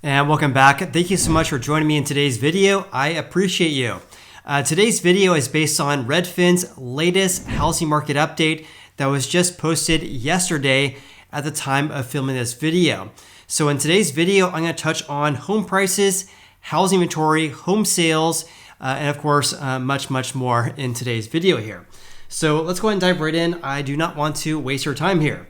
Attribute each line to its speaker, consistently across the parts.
Speaker 1: And welcome back. Thank you so much for joining me in today's video. I appreciate you. Today's video is based on Redfin's latest housing market update that was just posted yesterday at the time of filming this video. So in today's video, I'm going to touch on home prices, housing inventory, home sales, and of course, much more in today's video here. So let's go ahead and dive right in. I do not want to waste your time here.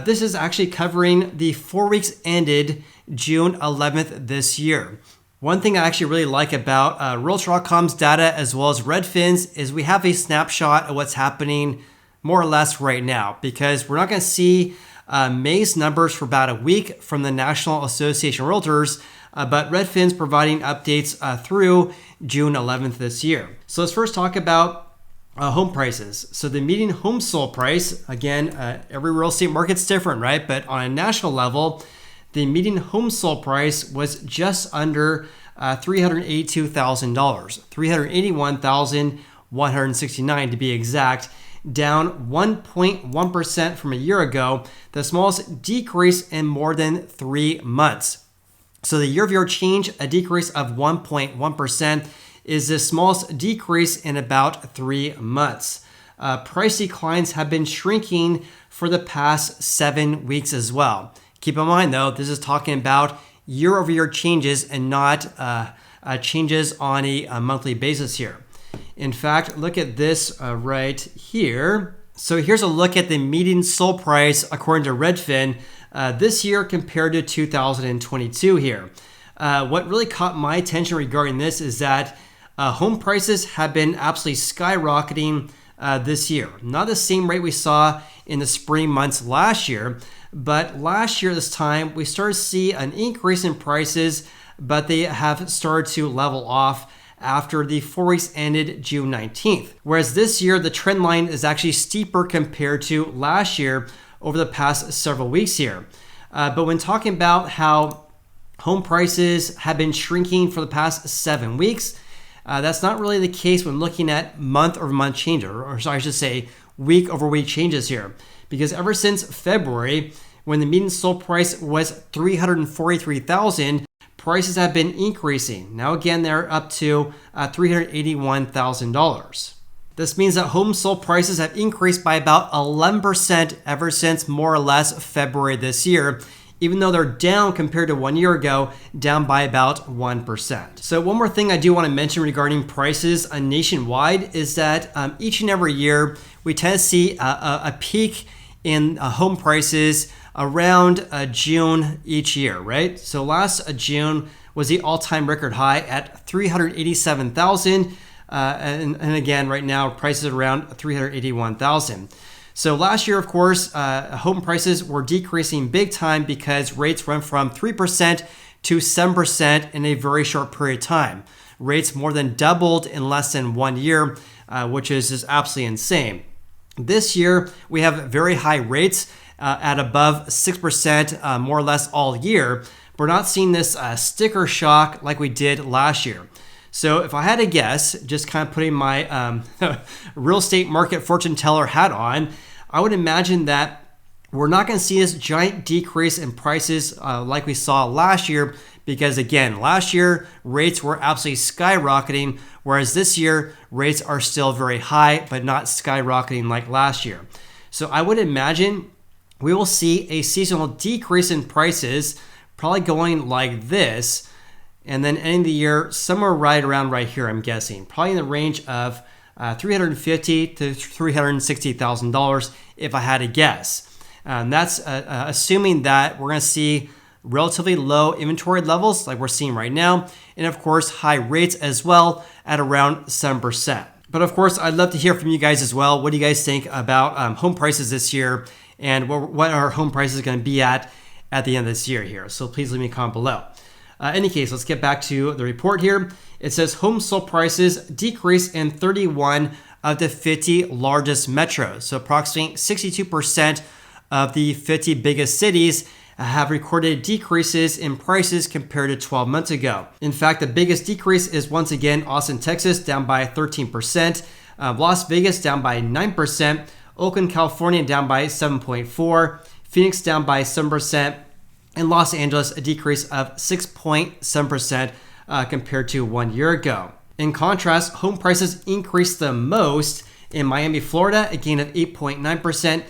Speaker 1: This is actually covering the 4 weeks ended June 11th this year. One thing I actually really like about Realtor.com's data as well as Redfin's is we have a snapshot of what's happening more or less right now, because we're not going to see May's numbers for about a week from the National Association of Realtors, but Redfin's providing updates through June 11th this year. So let's first talk about home prices. So the median home sold price, again, every real estate market's different, right? But on a national level, the median home sold price was just under $382,000, $381,169 to be exact, down 1.1% from a year ago, the smallest decrease in more than 3 months. So the year-over-year change, a decrease of 1.1%, is the smallest decrease in about 3 months. Price declines have been shrinking for the past 7 weeks as well. Keep in mind though, this is talking about year-over-year changes and not changes on a monthly basis here. In fact, look at this right here. So here's a look at the median sold price according to Redfin this year compared to 2022 here. What really caught my attention regarding this is that home prices have been absolutely skyrocketing this year. Not the same rate we saw in the spring months last year, but last year this time we started to see an increase in prices, but they have started to level off after the 4 weeks ended June 19th. Whereas this year the trend line is actually steeper compared to last year over the past several weeks here. But when talking about how home prices have been shrinking for the past 7 weeks, that's not really the case when looking at month-over-month changes, or I should say week-over-week changes here. Because ever since February, when the median sold price was $343,000, prices have been increasing. Now again, they're up to $381,000. This means that home sold prices have increased by about 11% ever since more or less February this year, even though they're down compared to 1 year ago, down by about 1%. So one more thing I do want to mention regarding prices nationwide is that each and every year, we tend to see a peak in home prices around June each year, right? So last June was the all-time record high at $387,000. And again, right now, prices are around $381,000. So last year, of course, home prices were decreasing big time because rates went from 3% to 7% in a very short period of time. Rates more than doubled in less than 1 year, which is just absolutely insane. This year, we have very high rates at above 6% more or less all year. We're not seeing this sticker shock like we did last year. So if I had to guess, just kind of putting my real estate market fortune teller hat on, I would imagine that we're not going to see this giant decrease in prices like we saw last year, because again, last year rates were absolutely skyrocketing, whereas this year rates are still very high, but not skyrocketing like last year. So I would imagine we will see a seasonal decrease in prices, probably going like this, and then ending the year somewhere right here, I'm guessing. Probably in the range of $350,000 to $360,000 if I had to guess. That's assuming that we're going to see relatively low inventory levels like we're seeing right now, and of course high rates as well at around 7%. But of course, I'd love to hear from you guys as well. What do you guys think about home prices this year, and what are home prices going to be at the end of this year here? So please leave me a comment below. Any case, let's get back to the report here. It says home sold prices decreased in 31 of the 50 largest metros. So approximately 62% of the 50 biggest cities have recorded decreases in prices compared to 12 months ago. In fact, the biggest decrease is once again Austin, Texas, down by 13%, Las Vegas down by 9%, Oakland, California down by 7.4%, Phoenix down by 7%, and Los Angeles a decrease of 6.7% compared to 1 year ago. In contrast, home prices increased the most in Miami, Florida, a gain of 8.9%.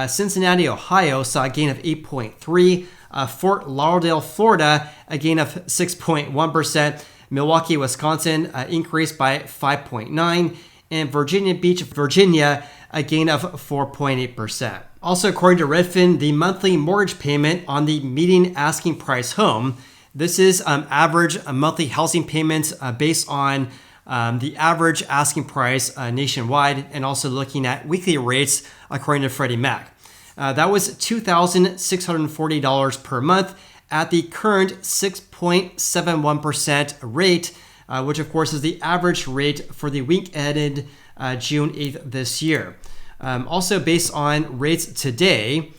Speaker 1: Cincinnati, Ohio saw a gain of 8.3%. Fort Lauderdale, Florida, a gain of 6.1%. Milwaukee, Wisconsin, increased by 5.9%. And Virginia Beach, Virginia, a gain of 4.8%. Also, according to Redfin, the monthly mortgage payment on the median asking price home, this is average monthly housing payments based on the average asking price nationwide, and also looking at weekly rates according to Freddie Mac. That was $2,640 per month at the current 6.71% rate, which of course is the average rate for the week ended June 8th this year. Also based on rates today,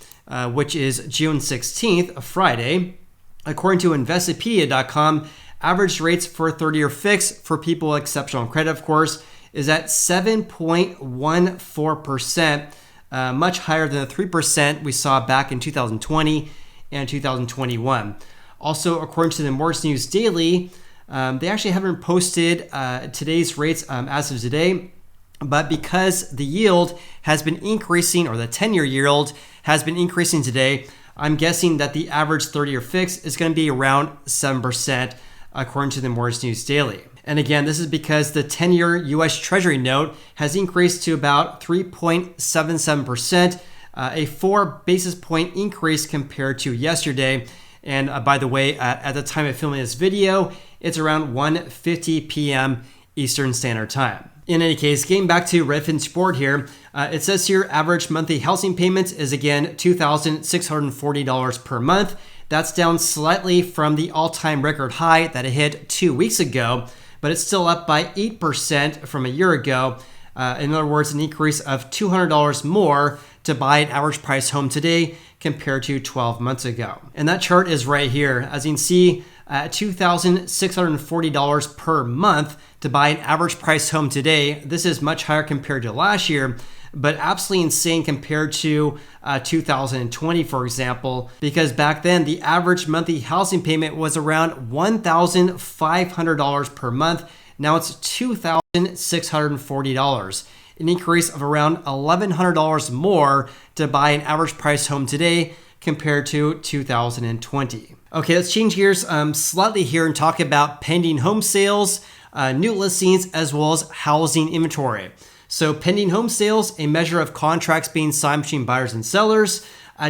Speaker 1: which is June 16th, a Friday, according to Investopedia.com, average rates for 30-year fix for people with exceptional credit, of course, is at 7.14%, much higher than the 3% we saw back in 2020 and 2021. Also, according to the Mortgage News Daily, they actually haven't posted today's rates as of today, but because the yield has been increasing, or the 10-year yield has been increasing today, I'm guessing that the average 30-year fix is going to be around 7%, according to the Mortgage News Daily. And again, this is because the 10-year U.S. Treasury note has increased to about 3.77%, a 4 basis point increase compared to yesterday. And by the way, at the time of filming this video, it's around 1:50 p.m. Eastern Standard Time. In any case, getting back to Redfin's report here, it says here average monthly housing payments is again $2,640 per month. That's down slightly from the all-time record high that it hit 2 weeks ago, but it's still up by 8% from a year ago. In other words, an increase of $200 more to buy an average price home today compared to 12 months ago. And that chart is right here. As you can see, $2,640 per month to buy an average price home today. This is much higher compared to last year, but absolutely insane compared to 2020, for example, because back then the average monthly housing payment was around $1,500 per month. Now it's $2,640, an increase of around $1,100 more to buy an average price home today compared to 2020. Okay, let's change gears slightly here and talk about pending home sales, new listings, as well as housing inventory. So pending home sales, a measure of contracts being signed between buyers and sellers,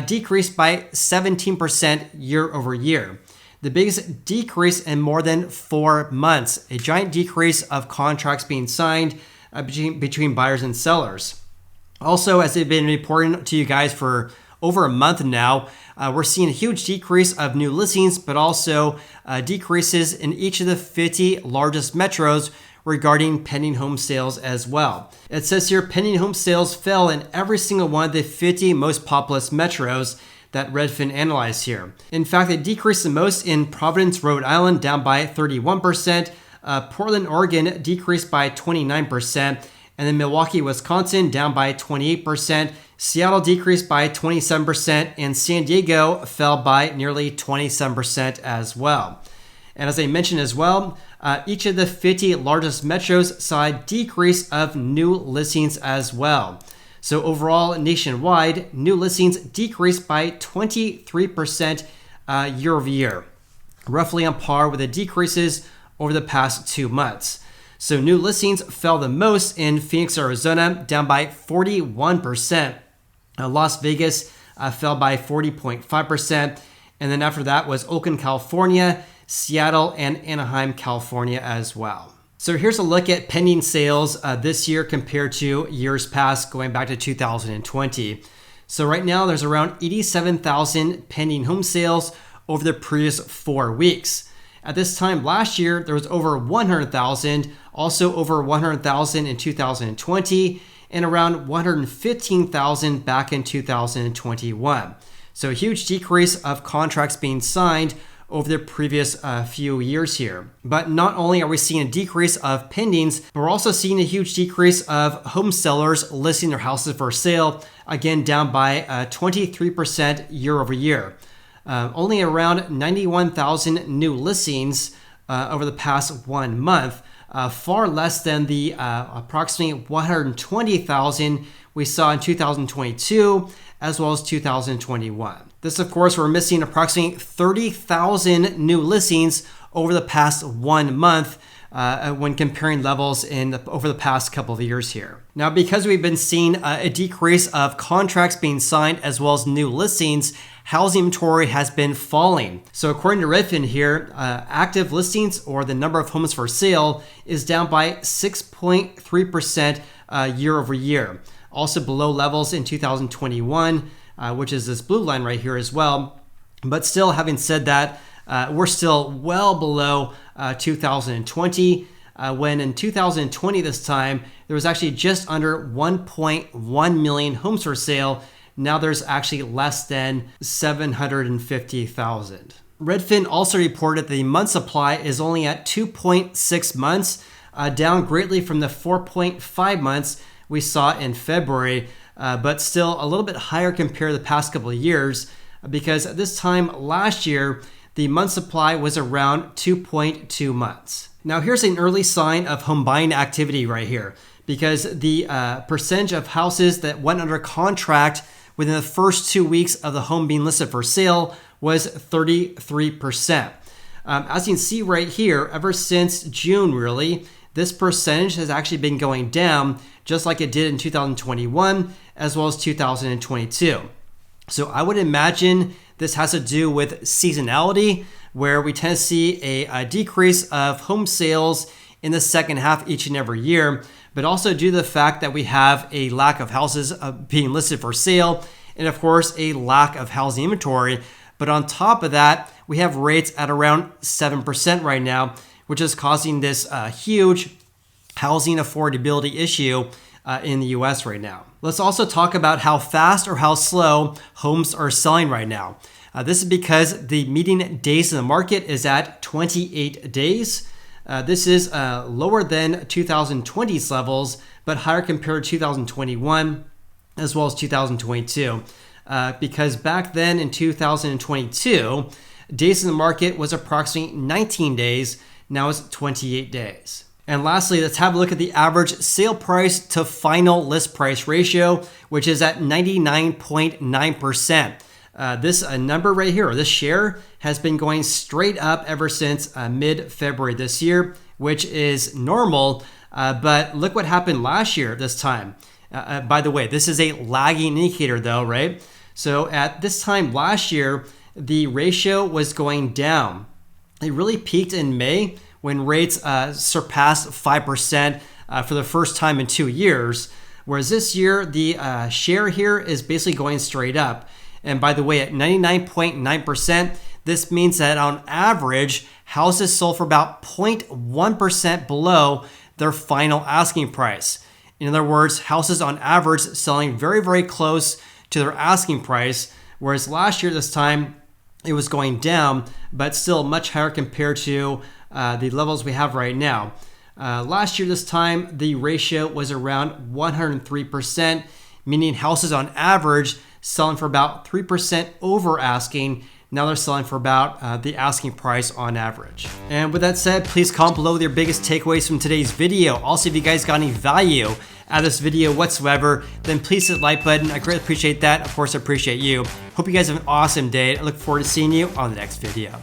Speaker 1: decreased by 17% year over year. The biggest decrease in more than 4 months, a giant decrease of contracts being signed between buyers and sellers. Also, as they've been reporting to you guys for over a month now, we're seeing a huge decrease of new listings, but also decreases in each of the 50 largest metros regarding pending home sales as well. It says here pending home sales fell in every single one of the 50 most populous metros that Redfin analyzed here. In fact, it decreased the most in Providence, Rhode Island, down by 31%. Portland, Oregon decreased by 29%. And then Milwaukee, Wisconsin, down by 28%. Seattle decreased by 27%. And San Diego fell by nearly 27% as well. And as I mentioned as well, each of the 50 largest metros saw a decrease of new listings as well. So overall, nationwide, new listings decreased by 23% year over year, roughly on par with the decreases over the past 2 months. So new listings fell the most in Phoenix, Arizona, down by 41%. Las Vegas fell by 40.5%. And then after that was Oakland, California, Seattle, and Anaheim, California as well. So here's a look at pending sales this year compared to years past, going back to 2020. So right now there's around 87,000 pending home sales over the previous 4 weeks. At this time last year, there was over 100,000, also over 100,000 in 2020, and around 115,000 back in 2021. So a huge decrease of contracts being signed over the previous few years here. But not only are we seeing a decrease of pendings, but we're also seeing a huge decrease of home sellers listing their houses for sale, again down by 23% year over year. only around 91,000 new listings over the past 1 month, far less than the approximately 120,000 we saw in 2022 as well as 2021. This, of course, we're missing approximately 30,000 new listings over the past 1 month when comparing levels over the past couple of years here. Now, because we've been seeing a decrease of contracts being signed as well as new listings, housing inventory has been falling. So according to Redfin here, active listings, or the number of homes for sale, is down by 6.3% year over year. Also below levels in 2021, which is this blue line right here as well. But still, having said that, we're still well below 2020, when in 2020 this time, there was actually just under 1.1 million homes for sale. Now there's actually less than 750,000. Redfin also reported that the month supply is only at 2.6 months, down greatly from the 4.5 months we saw in February, but still a little bit higher compared to the past couple of years, because at this time last year, the month supply was around 2.2 months. Now here's an early sign of home buying activity right here, because the percentage of houses that went under contract within the first 2 weeks of the home being listed for sale was 33%. As you can see right here, ever since June really, this percentage has actually been going down, just like it did in 2021 as well as 2022. So I would imagine this has to do with seasonality, where we tend to see a decrease of home sales in the second half each and every year, but also due to the fact that we have a lack of houses being listed for sale, and of course a lack of housing inventory. But on top of that, we have rates at around 7% right now, which is causing this huge housing affordability issue in the US right now. Let's also talk about how fast or how slow homes are selling right now. This is because the median days in the market is at 28 days. This is lower than 2020's levels, but higher compared to 2021 as well as 2022. Because back then in 2022, days in the market was approximately 19 days. Now it's 28 days. And lastly, let's have a look at the average sale price to final list price ratio, which is at 99.9%. This number right here, or this share, has been going straight up ever since mid-February this year, which is normal. But look what happened last year this time. By the way, this is a lagging indicator though, right? So at this time last year, the ratio was going down. It really peaked in May when rates surpassed 5% for the first time in 2 years. Whereas this year, the share here is basically going straight up. And by the way, at 99.9%, this means that on average, houses sold for about 0.1% below their final asking price. In other words, houses on average selling very, very close to their asking price, whereas last year this time it was going down, but still much higher compared to the levels we have right now. Last year this time, the ratio was around 103%, meaning houses on average selling for about 3% over asking. Now they're selling for about the asking price on average. And with that said, please comment below with your biggest takeaways from today's video. Also, if you guys got any value out of this video whatsoever, then please hit the like button. I greatly appreciate that. Of course, I appreciate you. Hope you guys have an awesome day. I look forward to seeing you on the next video.